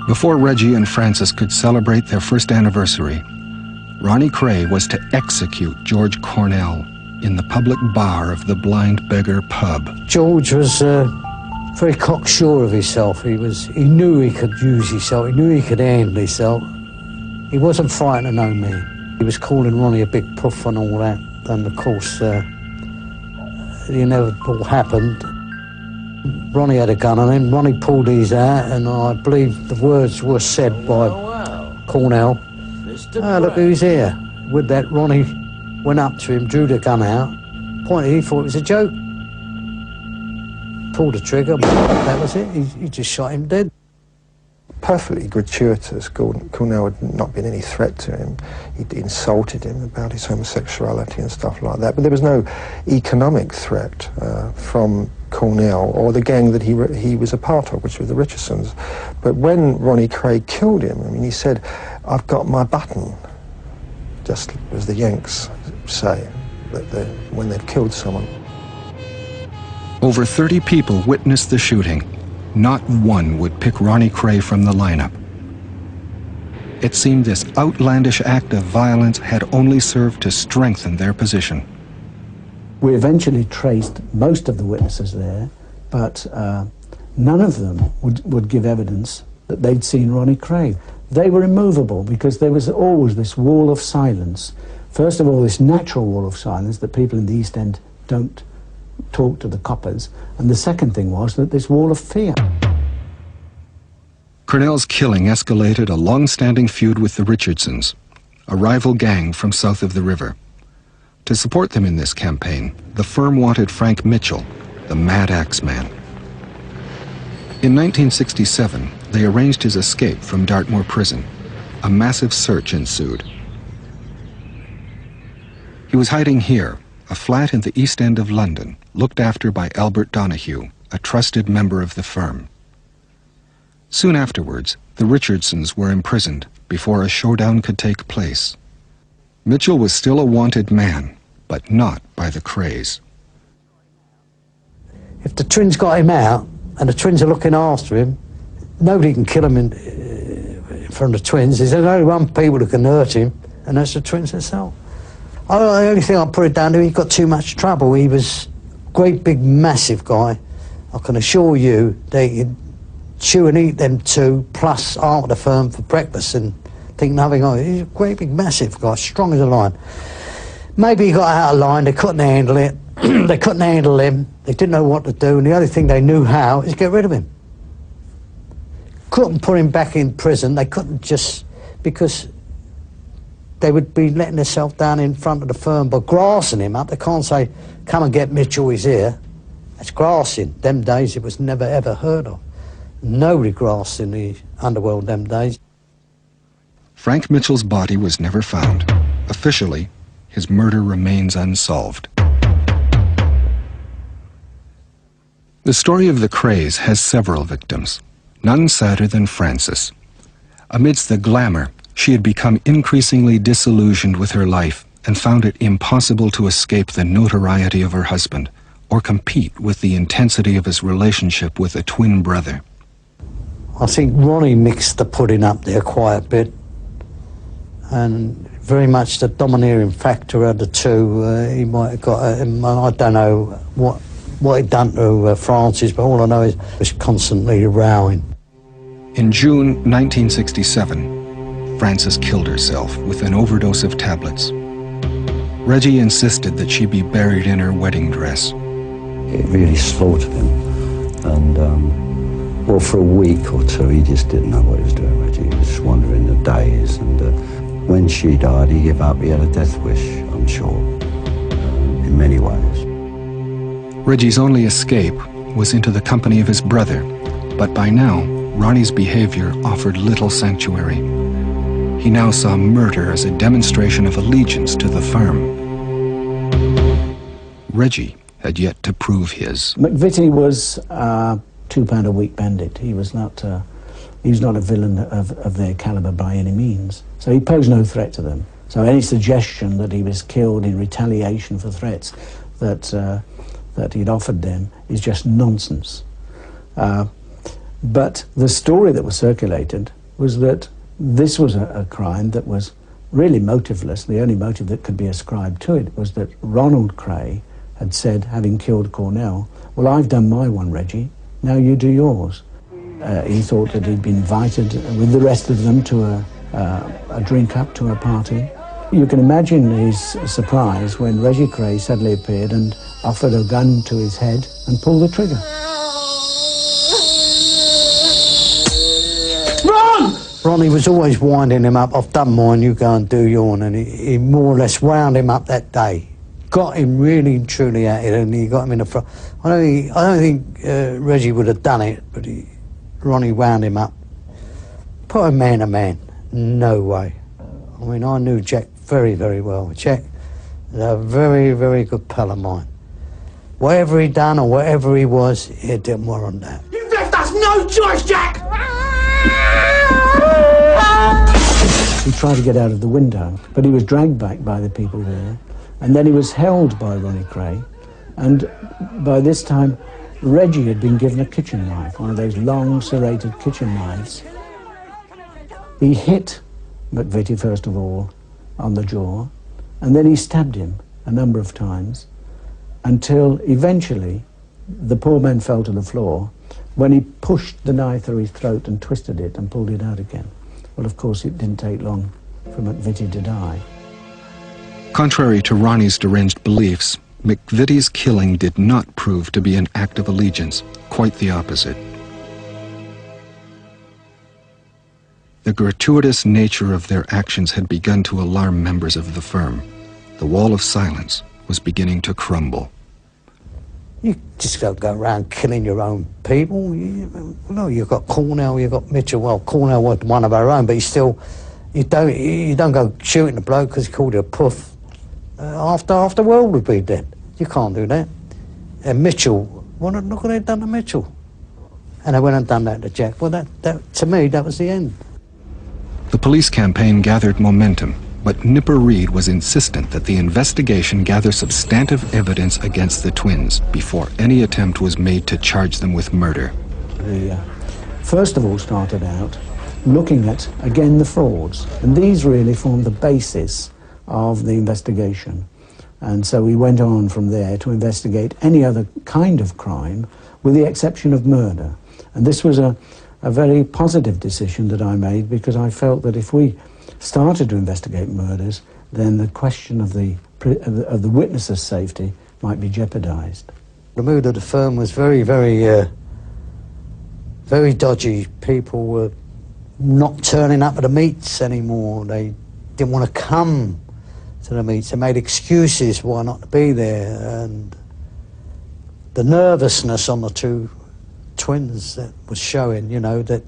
Before Reggie and Francis could celebrate their first anniversary, Ronnie Kray was to execute George Cornell in the public bar of the Blind Beggar pub. George was very cocksure of himself. He knew he could use himself. He knew he could handle himself. He wasn't frightened of no man. He was calling Ronnie a big puff and all that. And of course, the inevitable happened. Ronnie had a gun on him. Ronnie pulled his out, and I believe the words were said by Cornell. Look who's here. With that, Ronnie went up to him, drew the gun out, pointed, he thought it was a joke. Pulled the trigger, that was it. He just shot him dead. Perfectly gratuitous. Cornell had not been any threat to him. He'd insulted him about his homosexuality and stuff like that. But there was no economic threat from Cornell or the gang that he was a part of, which was the Richardsons. But when Ronnie Kray killed him, I mean, he said, "I've got my button," just as the Yanks say when they've killed someone. Over 30 people witnessed the shooting. Not one would pick Ronnie Kray from the lineup. It seemed this outlandish act of violence had only served to strengthen their position. We eventually traced most of the witnesses there, but none of them would give evidence that they'd seen Ronnie Kray. They were immovable because there was always this wall of silence. First of all, this natural wall of silence that people in the East End don't talk to the coppers, and the second thing was that this wall of fear. Cornell's killing escalated a long-standing feud with the Richardsons, a rival gang from south of the river. To support them in this campaign, the firm wanted Frank Mitchell, the Mad Axe Man. In 1967, they arranged his escape from Dartmoor prison. A massive search ensued. He was hiding here, a flat in the East End of London, looked after by Albert Donahue, a trusted member of the firm. Soon afterwards, the Richardsons were imprisoned before a showdown could take place. Mitchell was still a wanted man, but not by the Krays. If the twins got him out, and the twins are looking after him, nobody can kill him in front of the twins. There's only one people who can hurt him, and that's the twins themselves. The only thing I'll put it down to, he got too much trouble. He was a great big massive guy. I can assure you they could chew and eat them two, plus half of the firm for breakfast and think nothing of it. He's a great big massive guy, strong as a lion. Maybe he got out of line, they couldn't handle it. They couldn't handle him, they didn't know what to do, and the only thing they knew how is get rid of him. Couldn't put him back in prison, they couldn't just, because they would be letting themselves down in front of the firm by grassing him up. They can't say, "Come and get Mitchell, he's here." That's grassing. Them days it was never ever heard of. Nobody grassed in the underworld them days. Frank Mitchell's body was never found. Officially, his murder remains unsolved. The story of the Krays has several victims, none sadder than Frances. Amidst the glamour, she had become increasingly disillusioned with her life and found it impossible to escape the notoriety of her husband or compete with the intensity of his relationship with a twin brother. I think Ronnie mixed the pudding up there quite a bit, and very much the domineering factor of the two. He might have got, I don't know what he'd done to Francis, but all I know is he was constantly rowing. In June 1967, Frances killed herself with an overdose of tablets. Reggie insisted that she be buried in her wedding dress. It really slaughtered him, and well, for a week or two he just didn't know what he was doing, Reggie. He was wandering the days, and when she died he gave up. He had a death wish, I'm sure, in many ways. Reggie's only escape was into the company of his brother, but by now Ronnie's behavior offered little sanctuary. He now saw murder as a demonstration of allegiance to the firm. Reggie had yet to prove his. McVitie was a £2-a-week bandit. He was not a villain of their caliber by any means. So he posed no threat to them. So any suggestion that he was killed in retaliation for threats that he'd offered them is just nonsense. But the story that was circulated was that this was a crime that was really motiveless. The only motive that could be ascribed to it was that Ronald Kray had said, having killed Cornell, "Well, I've done my one, Reggie, now you do yours." He thought that he'd been invited with the rest of them to a drink-up, to a party. You can imagine his surprise when Reggie Kray suddenly appeared and offered a gun to his head and pulled the trigger. Run! Ronnie was always winding him up. "I've done mine, you go and do yours." And he more or less wound him up that day. Got him really and truly at it, and he got him in the front. I don't think Reggie would have done it, but Ronnie wound him up. Put him man to man. No way. I mean, I knew Jack very, very well. Jack was a very, very good pal of mine. Whatever he done or whatever he was, he didn't warrant that. You've left us no choice, Jack! He tried to get out of the window, but he was dragged back by the people there, and then he was held by Ronnie Kray, and by this time Reggie had been given a kitchen knife, one of those long serrated kitchen knives. He hit McVitie first of all on the jaw, and then he stabbed him a number of times until eventually the poor man fell to the floor when he pushed the knife through his throat and twisted it and pulled it out again. Well, of course, it didn't take long for McVitie to die. Contrary to Ronnie's deranged beliefs, McVitie's killing did not prove to be an act of allegiance, quite the opposite. The gratuitous nature of their actions had begun to alarm members of the firm. The wall of silence was beginning to crumble. You just don't go around killing your own people. You've got Cornell, you've got Mitchell. Well, Cornell was one of our own, but you don't go shooting the bloke because he called you a puff. After the world would be dead. You can't do that. And Mitchell, well, look what they'd done to Mitchell. And they went and done that to Jack. Well, that to me, that was the end. The police campaign gathered momentum, but Nipper Read was insistent that the investigation gather substantive evidence against the twins before any attempt was made to charge them with murder. We first of all started out looking at, again, the frauds, and these really formed the basis of the investigation. And so we went on from there to investigate any other kind of crime, with the exception of murder. And this was a very positive decision that I made, because I felt that if we started to investigate murders, then the question of the witnesses' safety might be jeopardized. The mood of the firm was very, very, very dodgy. People were not turning up at the meets anymore. They didn't want to come to the meets. They made excuses why not to be there, and the nervousness on the two twins that was showing, you know, that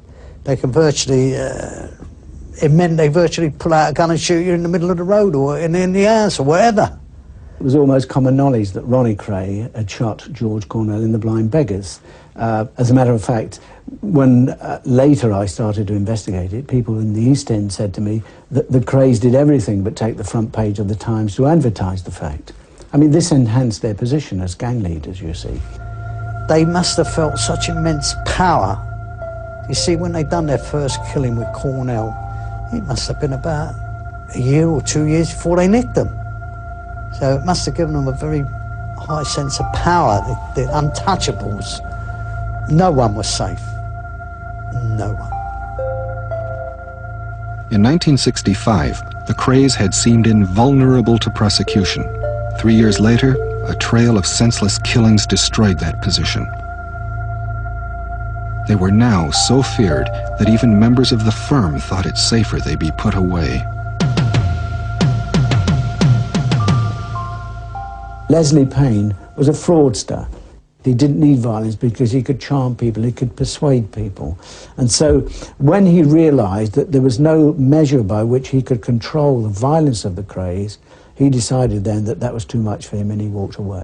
they can virtually, it meant they virtually pull out a gun and shoot you in the middle of the road or in the house or wherever. It was almost common knowledge that Ronnie Kray had shot George Cornell in The Blind Beggars. As a matter of fact, when later I started to investigate it, people in the East End said to me that the Krays did everything but take the front page of the Times to advertise the fact. I mean, this enhanced their position as gang leaders, you see. They must have felt such immense power. You see, when they'd done their first killing with Cornell, it must have been about a year or 2 years before they nicked them. So it must have given them a very high sense of power, the untouchables. No one was safe. No one. In 1965, the Krays had seemed invulnerable to prosecution. 3 years later, a trail of senseless killings destroyed that position. They were now so feared that even members of the firm thought it safer they be put away. Leslie Payne was a fraudster. He didn't need violence because he could charm people, he could persuade people. And so when he realized that there was no measure by which he could control the violence of the Krays, he decided then that that was too much for him and he walked away.